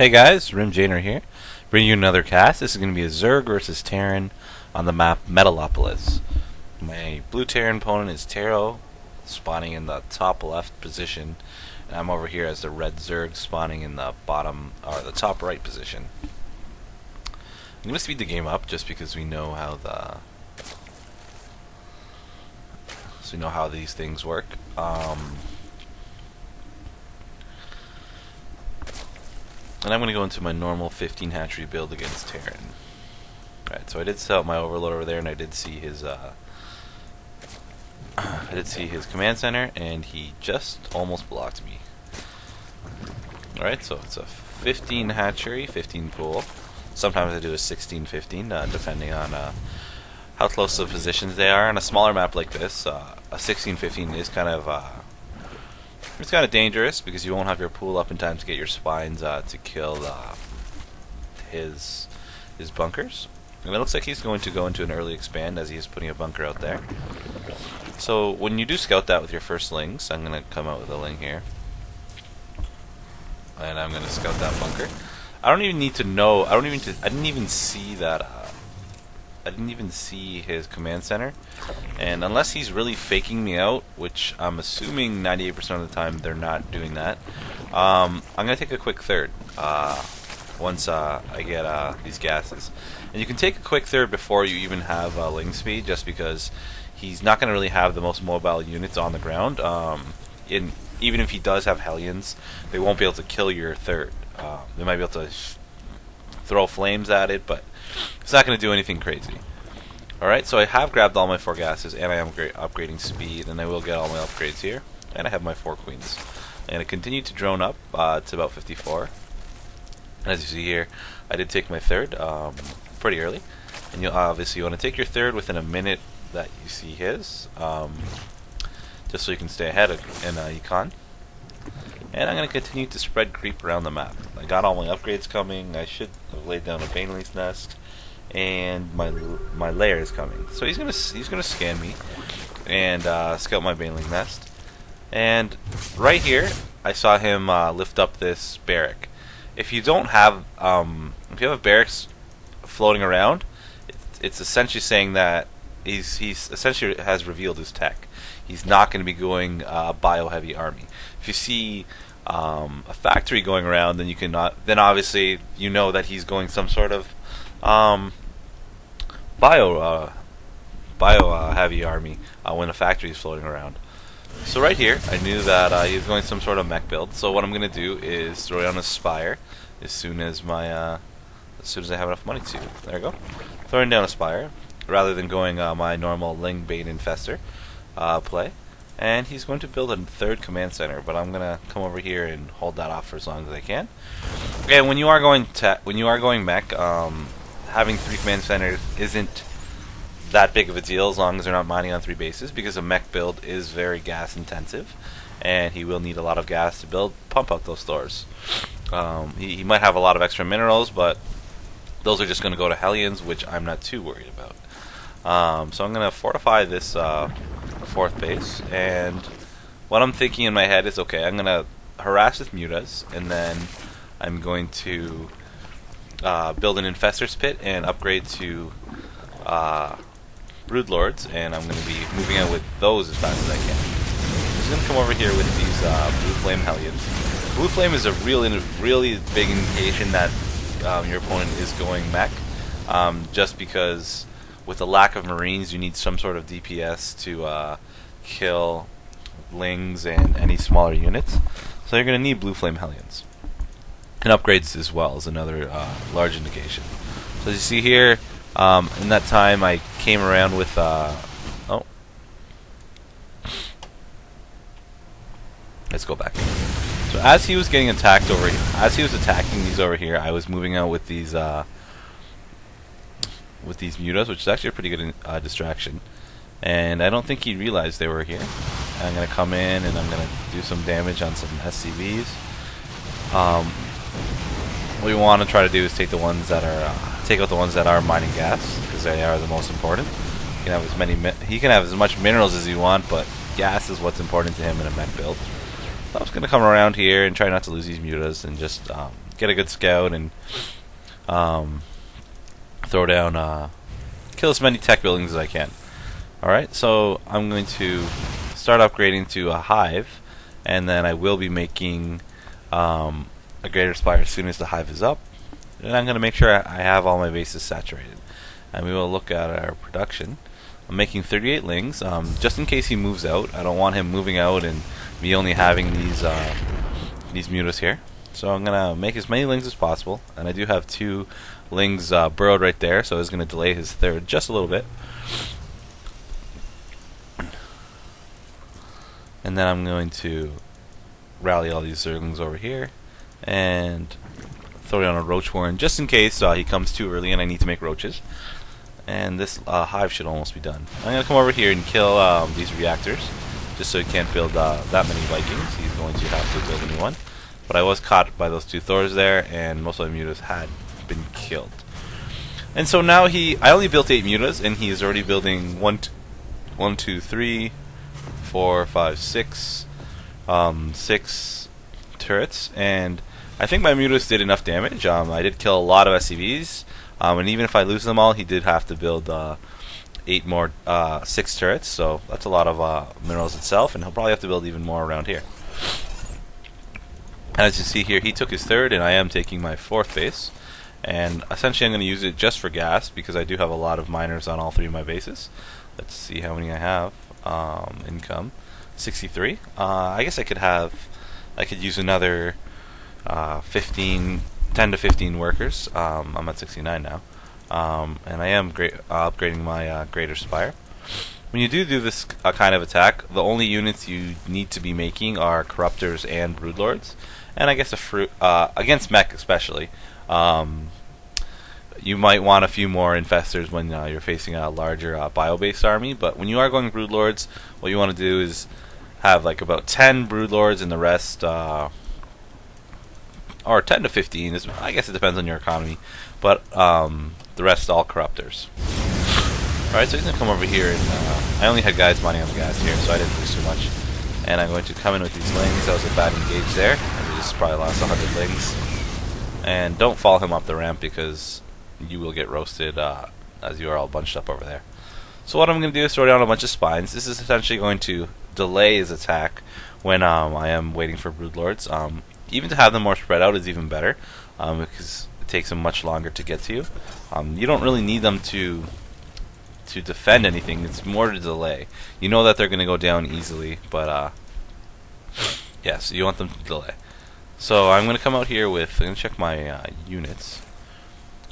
Hey guys, Rimjaner here. Bring you another cast. This is going to be a Zerg versus Terran on the map Metalopolis. My blue Terran opponent is Taro, spawning in the top left position, and I'm over here as the red Zerg spawning in the bottom or the top right position. I'm going to speed the game up just because we know how these things work. And I'm going to go into my normal 15 hatchery build against Terran. Alright, so I did set up my Overlord over there, and I did see his command center, and he just almost blocked me. Alright, so it's a 15 hatchery, 15 pool. Sometimes I do a 16-15, depending on how close the positions they are. On a smaller map like this, a 16-15 is kind of dangerous because you won't have your pool up in time to get your spines to kill his bunkers. And it looks like he's going to go into an early expand as he is putting a bunker out there. So when you do scout that with your first lings, I'm going to come out with a ling here. And I'm going to scout that bunker. I don't even need to know, I didn't even see that, I didn't even see his command center. And unless he's really faking me out, which I'm assuming 98% of the time they're not doing that, I'm going to take a quick third once I get these gases. And you can take a quick third before you even have ling speed, just because he's not going to really have the most mobile units on the ground. Even if he does have Hellions, they won't be able to kill your third. They might be able to throw flames at it, but it's not going to do anything crazy. Alright, so I have grabbed all my 4 gases, and I am upgrading speed, and I will get all my upgrades here. And I have my 4 queens. I'm going to continue to drone up to about 54. And as you see here, I did take my third pretty early. And you'll obviously want to take your third within a minute that you see his, just so you can stay ahead in econ. And I'm going to continue to spread creep around the map. I got all my upgrades coming. I should have laid down a Baneley's nest, and my lair is coming. So he's gonna scan me and scout my Baneley's nest. And right here, I saw him lift up this barrack. If you don't have, if you have barracks floating around, it's essentially saying that he's essentially has revealed his tech. He's not going to be going bio-heavy army. If you see a factory going around, then you cannot. Then obviously you know that he's going some sort of bio-heavy army when a factory is floating around. So right here, I knew that he was going some sort of mech build. So what I'm going to do is throw down a spire as soon as I have enough money to. There we go. Throwing down a spire rather than going my normal Ling Bane Infester play. And he's going to build a third command center, but I'm gonna come over here and hold that off for as long as I can. And when you are going mech, having 3 command centers isn't that big of a deal as long as they're not mining on 3 bases, because a mech build is very gas intensive, and he will need a lot of gas to pump out those stores. He might have a lot of extra minerals, but those are just going to go to Hellions, which I'm not too worried about. So I'm going to fortify this 4th base, and what I'm thinking in my head is, okay, I'm going to harass with mutas, and then I'm going to build an Infestor's Pit and upgrade to Broodlords, and I'm going to be moving out with those as fast as I can. I'm just going to come over here with these Blue Flame Hellions. Blue Flame is a really big indication that your opponent is going mech, just because with the lack of Marines, you need some sort of DPS to kill Lings and any smaller units. So you're going to need Blue Flame Hellions. And upgrades as well is another large indication. So as you see here, in that time I came around with... oh. Let's go back. So as he was getting attacked over here, as he was attacking these over here, I was moving out with these mutas, which is actually a pretty good distraction. And I don't think he realized they were here. I'm going to come in and I'm going to do some damage on some SCVs. What we want to try to do is take out the ones that are mining gas, because they are the most important. He can have as much minerals as you want, but gas is what's important to him in a mech build. So I'm just going to come around here and try not to lose these mutas and just get a good scout and throw down, kill as many tech buildings as I can. Alright, so I'm going to start upgrading to a hive, and then I will be making a greater spire as soon as the hive is up. And I'm going to make sure I have all my bases saturated. And we will look at our production. I'm making 38 lings, just in case he moves out. I don't want him moving out and me only having these mutas here. So I'm going to make as many lings as possible. And I do have 2 lings burrowed right there, so it's going to delay his third just a little bit. And then I'm going to rally all these zerglings over here and throw down a roach warren just in case he comes too early and I need to make roaches. And this hive should almost be done. I'm going to come over here and kill these reactors just so he can't build that many Vikings. He's going to have to build a new one. But I was caught by those 2 Thors there, and most of the mutas had been killed. And so now I only built 8 mutas, and he is already building 1, 2, 3, 4, 5, 6 turrets, and I think my mutas did enough damage. I did kill a lot of SCVs, and even if I lose them all, he did have to build 8 more 6 turrets, so that's a lot of minerals itself, and he'll probably have to build even more around here. As you see here, he took his 3rd, and I am taking my 4th base, and essentially I'm going to use it just for gas because I do have a lot of miners on all 3 of my bases. Let's see how many I have. Income 63. I guess I could use another 10 to 15 workers. I'm at 69 now, and I am upgrading my greater spire. When you do this kind of attack, the only units you need to be making are corruptors and broodlords, and I guess against mech especially. You might want a few more infestors when you're facing a larger bio-based army, but when you are going broodlords, what you want to do is have like about 10 broodlords and the rest, or 10 to 15, I guess it depends on your economy, but the rest all corruptors. Alright, so he's going to come over here, and I only had guys mining on the gas here, so I didn't lose too much. And I'm going to come in with these lings. That was a bad engage there, and we just probably lost 100 lings. And don't follow him up the ramp because you will get roasted as you are all bunched up over there. So what I'm going to do is throw down a bunch of spines. This is essentially going to delay his attack when I am waiting for broodlords. Even to have them more spread out is even better because it takes them much longer to get to you. You don't really need them to defend anything. It's more to delay. You know that they're going to go down easily, but yeah, so you want them to delay. So I'm going to come out here with, I'm going to check my units.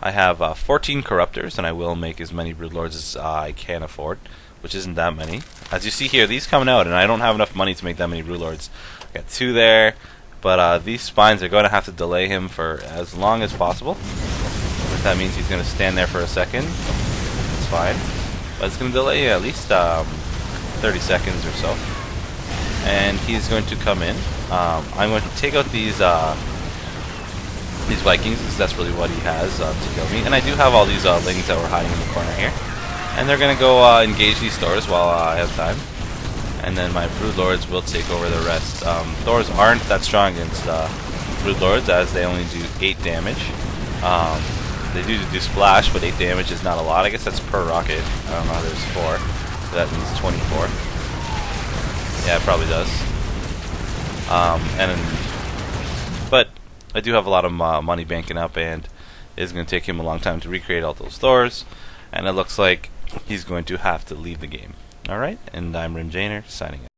I have 14 corruptors, and I will make as many broodlords as I can afford, which isn't that many. As you see here, these coming out, and I don't have enough money to make that many broodlords. I got 2 there, but these spines are going to have to delay him for as long as possible. If that means he's going to stand there for a second, it's fine. But it's going to delay at least 30 seconds or so. And he's going to come in. I'm going to take out these Vikings, because that's really what he has to kill me. And I do have all these lings that were hiding in the corner here. And they're going to go engage these Thors while I have time. And then my broodlords will take over the rest. Thors aren't that strong against broodlords, as they only do 8 damage. They do splash, but 8 damage is not a lot. I guess that's per rocket. I don't know, there's 4. So that means 24. Yeah, it probably does. But I do have a lot of money banking up, and it's going to take him a long time to recreate all those Thors, and it looks like he's going to have to leave the game. Alright, and I'm Rimjaner, signing out.